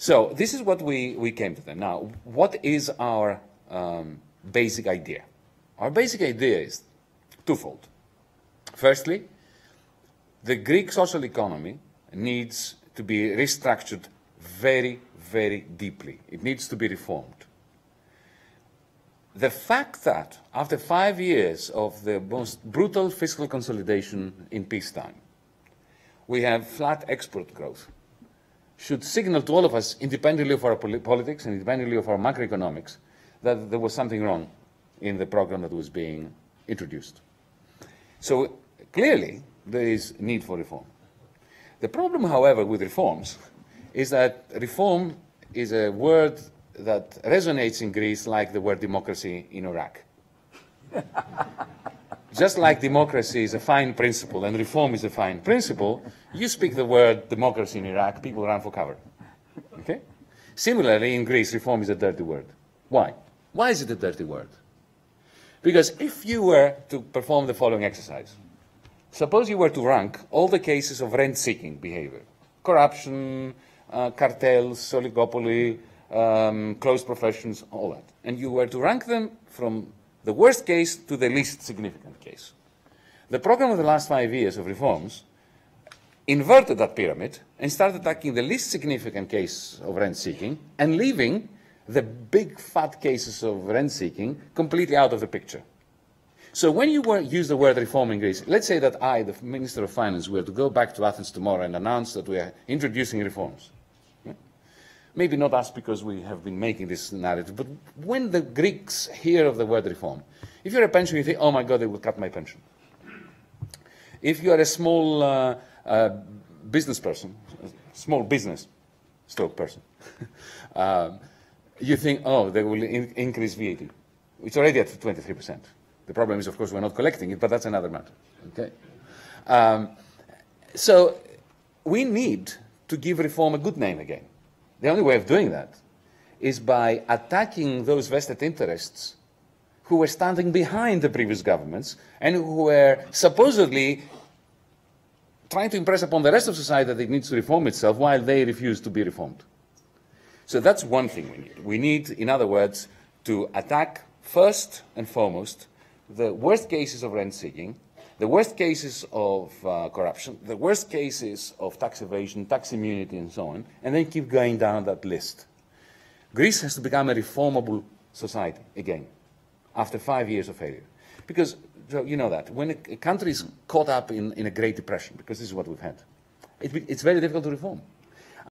So this is what we came to them. Now, what is our basic idea? Our basic idea is twofold. Firstly, the Greek social economy needs to be restructured very, very deeply. It needs to be reformed. The fact that after 5 years of the most brutal fiscal consolidation in peacetime, we have flat export growth should signal to all of us, independently of our politics and independently of our macroeconomics, that there was something wrong in the program that was being introduced. So clearly, there is need for reform. The problem, however, with reforms is that reform is a word that resonates in Greece like the word democracy in Iraq. Just like democracy is a fine principle and reform is a fine principle, you speak the word democracy in Iraq, people run for cover. Okay? Similarly, in Greece, reform is a dirty word. Why? Why is it a dirty word? Because if you were to perform the following exercise, suppose you were to rank all the cases of rent-seeking behavior, corruption, cartels, oligopoly, closed professions, all that, and you were to rank them from the worst case to the least significant case. The program of the last 5 years of reforms inverted that pyramid and started attacking the least significant case of rent-seeking and leaving the big fat cases of rent-seeking completely out of the picture. So when you use the word reform in Greece, let's say that I, the Minister of Finance, were to go back to Athens tomorrow and announce that we are introducing reforms. Yeah? Maybe not us because we have been making this narrative, but when the Greeks hear of the word reform, if you're a pensioner, you think, oh my God, they will cut my pension. If you are a small business person, small business stroke person, you think, oh, they will increase VAT. It's already at 23%. The problem is, of course, we're not collecting it, but that's another matter. Okay? So we need to give reform a good name again. The only way of doing that is by attacking those vested interests who were standing behind the previous governments and who were supposedly trying to impress upon the rest of society that it needs to reform itself while they refuse to be reformed. So that's one thing we need. We need, in other words, to attack first and foremost the worst cases of rent-seeking, the worst cases of corruption, the worst cases of tax evasion, tax immunity, and so on, and then keep going down that list. Greece has to become a reformable society again, after 5 years of failure. Because, you know that, when a country is caught up in a Great Depression, because this is what we've had, it's very difficult to reform.